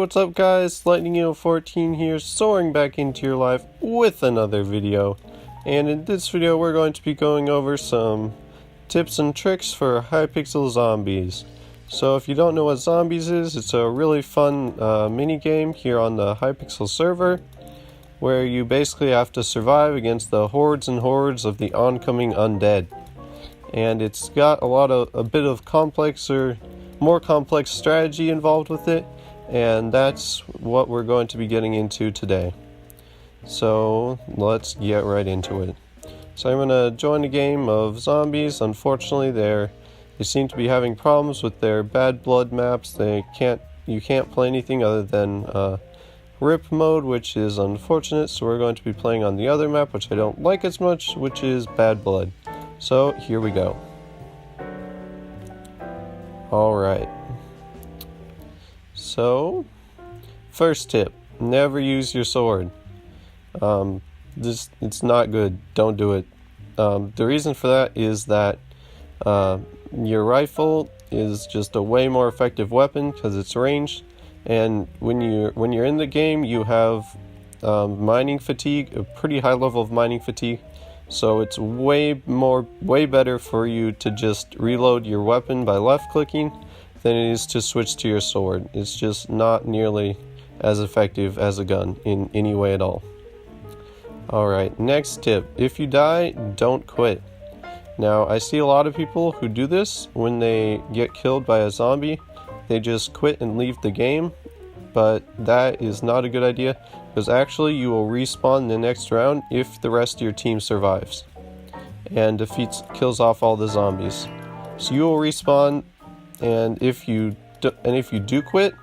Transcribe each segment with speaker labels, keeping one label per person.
Speaker 1: what's up guys, Lightning 14 here, soaring back into your life with another video. And in this video we're going to be going over some tips and tricks for Hypixel zombies. So if you don't know what zombies is, it's a really fun mini game here on the Hypixel server, where you basically have to survive against the hordes and hordes of the oncoming undead. And it's got a bit of more complex strategy involved with it, and that's what we're going to be getting into today. So let's get right into it. So I'm going to join a game of zombies. Unfortunately, they seem to be having problems with their bad blood maps. You can't play anything other than RIP mode, which is unfortunate. So we're going to be playing on the other map, which I don't like as much, which is bad blood. So here we go. Alright. So, first tip, never use your sword. It's not good. Don't do it. The reason for that is that your rifle is just a way more effective weapon because it's ranged, and when you're in the game, you have mining fatigue, a pretty high level of mining fatigue. So it's way better for you to just reload your weapon by left clicking than it is to switch to your sword. It's just not nearly as effective as a gun in any way at all. Alright, next tip. If you die, don't quit. Now, I see a lot of people who do this when they get killed by a zombie. They just quit and leave the game, but that is not a good idea, because actually you will respawn the next round if the rest of your team survives and kills off all the zombies. So you will respawn, and if you do quit,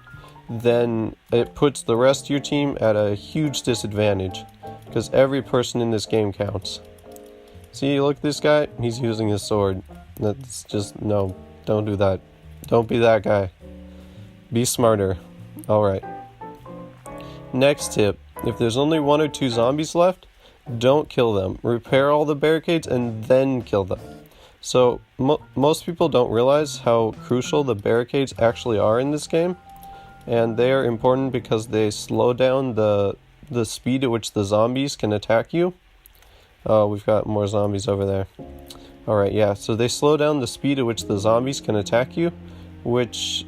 Speaker 1: then it puts the rest of your team at a huge disadvantage, because every person in this game counts. See, look at this guy, he's using his sword. That's just, no, don't do that. Don't be that guy. Be smarter. Alright. Next tip. If there's only 1 or 2 zombies left, don't kill them. Repair all the barricades and then kill them. So, most people don't realize how crucial the barricades actually are in this game. And they are important because they slow down the speed at which the zombies can attack you. Oh, we've got more zombies over there. Alright, yeah, so they slow down the speed at which the zombies can attack you, which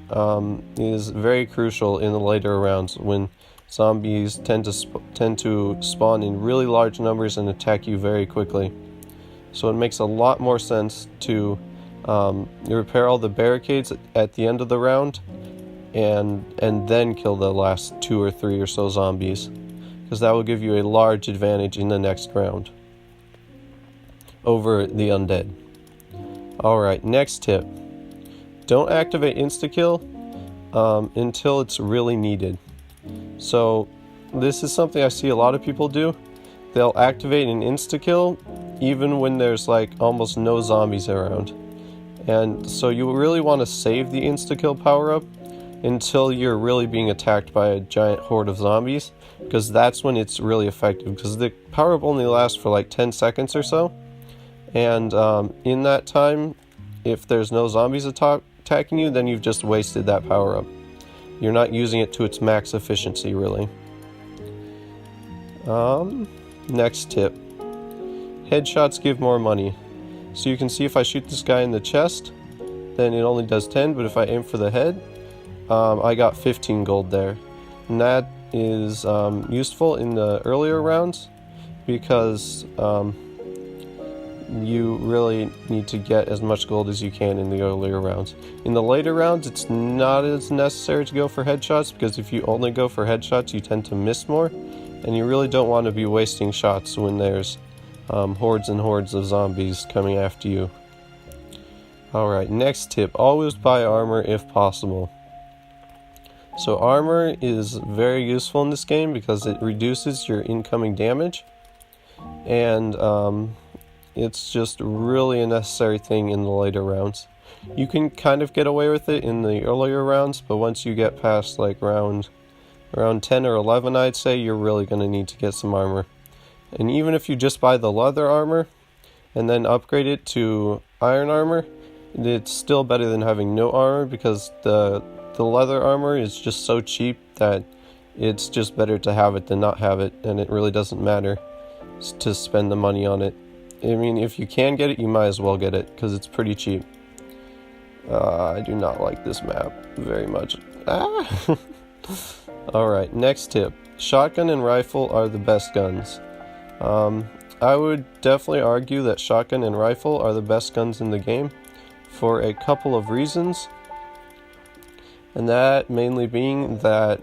Speaker 1: is very crucial in the later rounds when zombies tend to spawn in really large numbers and attack you very quickly. So it makes a lot more sense to repair all the barricades at the end of the round and then kill the last 2 or 3 or so zombies, because that will give you a large advantage in the next round over the undead. Alright, next tip. Don't activate insta-kill until it's really needed. So this is something I see a lot of people do. They'll activate an insta-kill even when there's like almost no zombies around. And so you really want to save the insta-kill power-up until you're really being attacked by a giant horde of zombies, because that's when it's really effective, because the power-up only lasts for like 10 seconds or so. And in that time, if there's no zombies attacking you, then you've just wasted that power-up. You're not using it to its max efficiency, really. Next tip. Headshots give more money. So you can see if I shoot this guy in the chest, then it only does 10, but if I aim for the head, I got 15 gold there. And that is useful in the earlier rounds, because you really need to get as much gold as you can in the earlier rounds. In the later rounds, it's not as necessary to go for headshots, because if you only go for headshots, you tend to miss more, and you really don't want to be wasting shots when there's hordes and hordes of zombies coming after you. Alright, next tip. Always buy armor if possible. So armor is very useful in this game because it reduces your incoming damage, and it's just really a necessary thing in the later rounds. You can kind of get away with it in the earlier rounds, but once you get past like around 10 or 11, I'd say, you're really going to need to get some armor. And even if you just buy the leather armor and then upgrade it to iron armor, it's still better than having no armor, because the leather armor is just so cheap that it's just better to have it than not have it, and it really doesn't matter to spend the money on it. I mean, if you can get it, you might as well get it, because it's pretty cheap. I do not like this map very much. Alright, next tip. Shotgun and rifle are the best guns. I would definitely argue that shotgun and rifle are the best guns in the game for a couple of reasons. And that mainly being that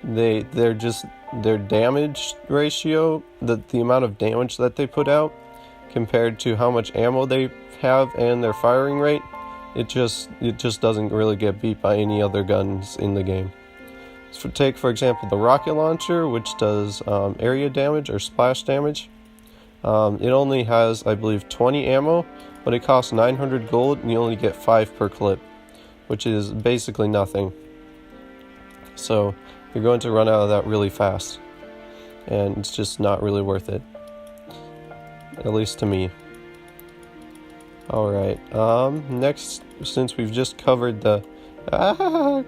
Speaker 1: their damage ratio, the amount of damage that they put out compared to how much ammo they have and their firing rate, it just doesn't really get beat by any other guns in the game. So take for example the rocket launcher, which does area damage or splash damage. It only has, I believe, 20 ammo, but it costs 900 gold and you only get 5 per clip, which is basically nothing. So you're going to run out of that really fast, and it's just not really worth it, at least to me. Alright, next, since we've just covered the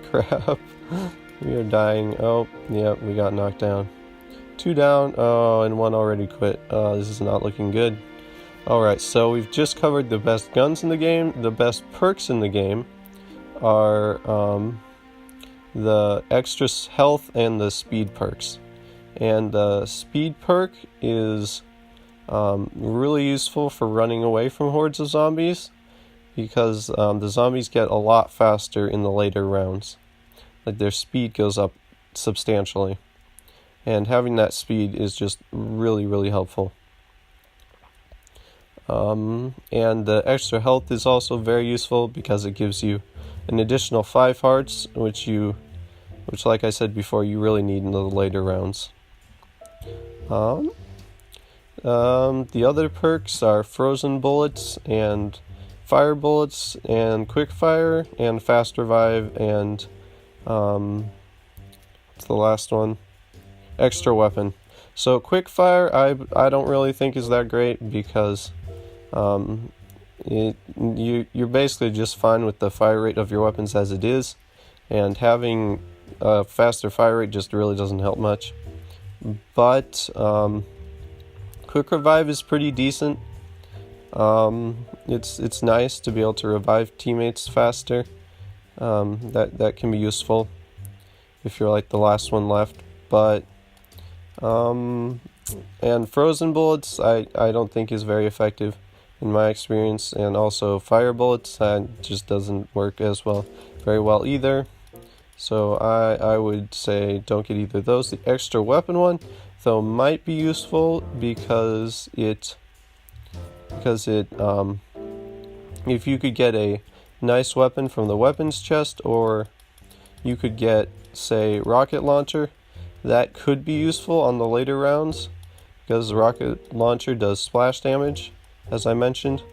Speaker 1: crap, we are dying. Oh, yeah, we got knocked down. 2 down, oh, and 1 already quit. This is not looking good. Alright, so we've just covered the best guns in the game. The best perks in the game are the extra health and the speed perks. And the speed perk is really useful for running away from hordes of zombies, because the zombies get a lot faster in the later rounds. Like, their speed goes up substantially, and having that speed is just really, really helpful. And the extra health is also very useful because it gives you an additional 5 hearts, which like I said before, you really need in the later rounds. The other perks are frozen bullets and fire bullets and quick fire and fast revive and what's the last one? Extra weapon. So quick fire I don't really think is that great, because you're basically just fine with the fire rate of your weapons as it is, and having a faster fire rate just really doesn't help much. But quick revive is pretty decent. It's nice to be able to revive teammates faster. That can be useful if you're like the last one left. But and frozen bullets I don't think is very effective in my experience, and also fire bullets just doesn't work very well either. So I would say don't get either of those. The extra weapon one, though, might be useful because it if you could get a nice weapon from the weapons chest, or you could get, say, rocket launcher, that could be useful on the later rounds, because the rocket launcher does splash damage, as I mentioned.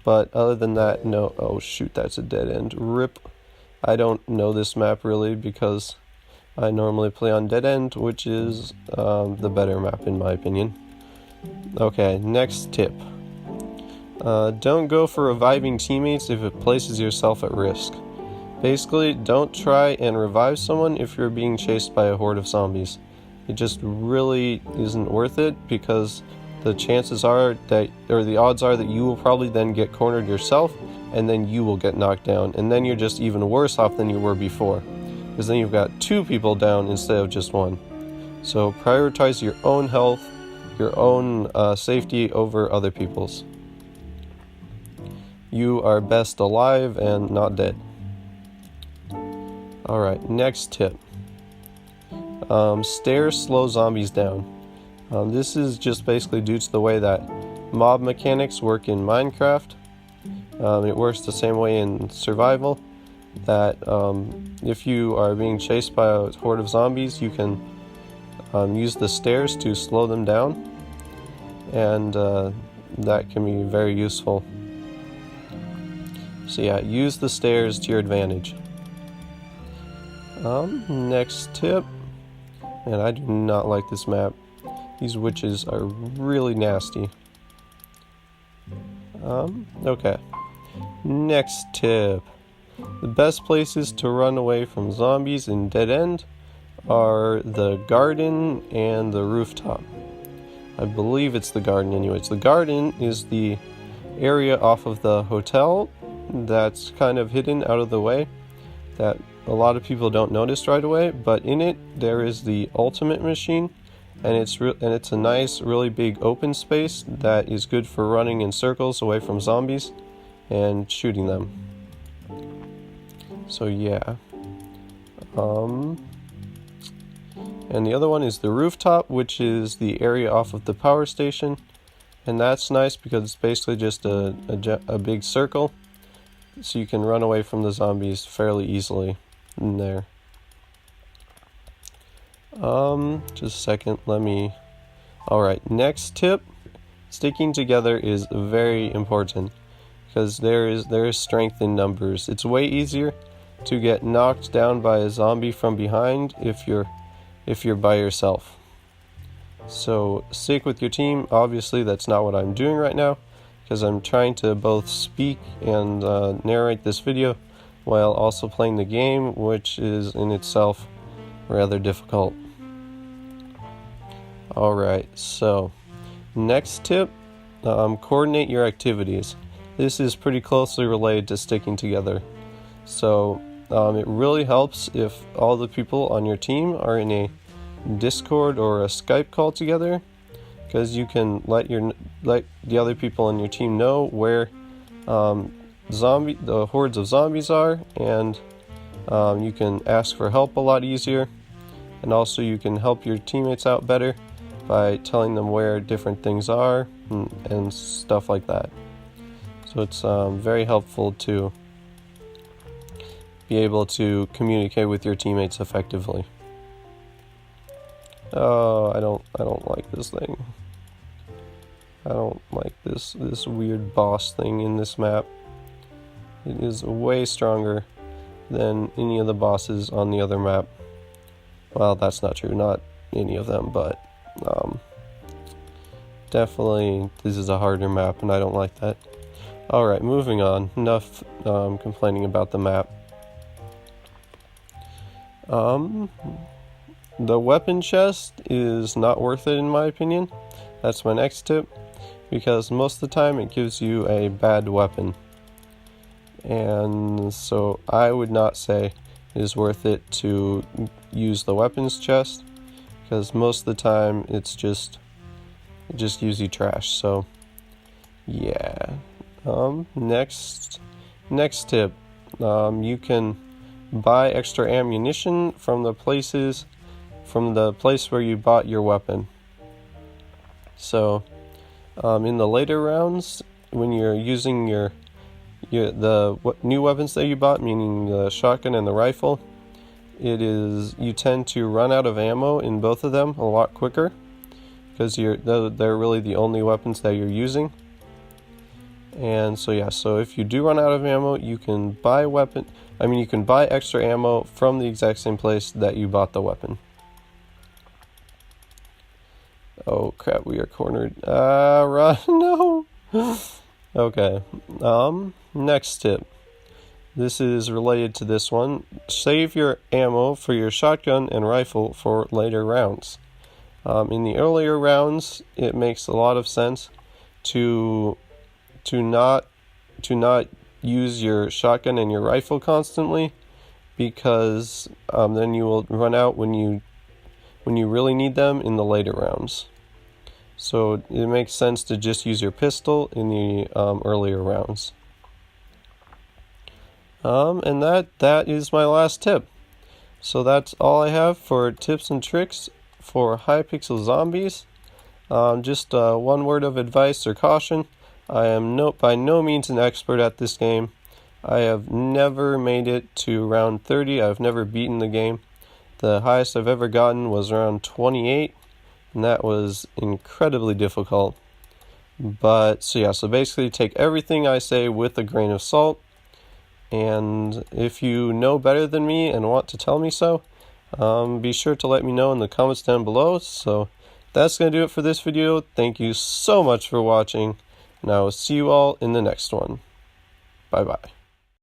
Speaker 1: But other than that, no. Oh shoot, that's a dead end. RIP. I don't know this map really, because I normally play on dead end, which is the better map in my opinion. Okay, next tip. Don't go for reviving teammates if it places yourself at risk. Basically, don't try and revive someone if you're being chased by a horde of zombies. It just really isn't worth it, because the chances are that, or the odds are that you will probably then get cornered yourself, and then you will get knocked down, and then you're just even worse off than you were before, because then you've got 2 people down instead of just 1. So prioritize your own health, your own safety over other people's. You are best alive and not dead. Alright, next tip. Stairs slow zombies down. This is just basically due to the way that mob mechanics work in Minecraft. It works the same way in survival, that if you are being chased by a horde of zombies, you can use the stairs to slow them down, and that can be very useful. So yeah, use the stairs to your advantage. Next tip, and I do not like this map. These witches are really nasty. Okay. Next tip. The best places to run away from zombies in Dead End are the garden and the rooftop. I believe it's the garden anyways. The garden is the area off of the hotel that's kind of hidden out of the way that a lot of people don't notice right away, but in it there is the ultimate machine, and it's a nice, really big open space that is good for running in circles away from zombies and shooting them. So yeah. And the other one is the rooftop, which is the area off of the power station, and that's nice because it's basically just a big circle, so you can run away from the zombies fairly easily in there. Just a second, Alright, next tip. Sticking together is very important because there is strength in numbers. It's way easier to get knocked down by a zombie from behind if you're by yourself. So stick with your team. Obviously that's not what I'm doing right now because I'm trying to both speak and narrate this video while also playing the game, which is in itself rather difficult. Alright, so next tip, coordinate your activities. This is pretty closely related to sticking together. So it really helps if all the people on your team are in a Discord or a Skype call together, because you can let the other people on your team know where the hordes of zombies are, and you can ask for help a lot easier, and also you can help your teammates out better by telling them where different things are and stuff like that. So it's very helpful to be able to communicate with your teammates effectively. Oh, I don't like this thing. I don't like this weird boss thing in this map. It is way stronger than any of the bosses on the other map. Well, that's not true, not any of them, but definitely this is a harder map and I don't like that. Alright, moving on. Enough complaining about the map. The weapon chest is not worth it in my opinion. That's my next tip, because most of the time it gives you a bad weapon. And so I would not say it is worth it to use the weapons chest, because most of the time it just gives you trash. So yeah. Next tip, you can buy extra ammunition from the place where you bought your weapon. So in the later rounds, when you're using the new weapons that you bought, meaning the shotgun and the rifle, you tend to run out of ammo in both of them a lot quicker, because they're really the only weapons that you're using. And so yeah, so if you do run out of ammo, you can buy extra ammo from the exact same place that you bought the weapon. Oh crap, we are cornered. Run, no! Okay, next tip. This is related to this one. Save your ammo for your shotgun and rifle for later rounds. In the earlier rounds, it makes a lot of sense to not use your shotgun and your rifle constantly, because then you will run out when you really need them in the later rounds. So it makes sense to just use your pistol in the earlier rounds. And that is my last tip. So that's all I have for tips and tricks for Hypixel zombies. Just one word of advice or caution. I am by no means an expert at this game. I have never made it to round 30. I've never beaten the game. The highest I've ever gotten was around 28, and that was incredibly difficult. But so basically take everything I say with a grain of salt. And if you know better than me and want to tell me so, be sure to let me know in the comments down below. So that's going to do it for this video. Thank you so much for watching, and I will see you all in the next one. Bye bye.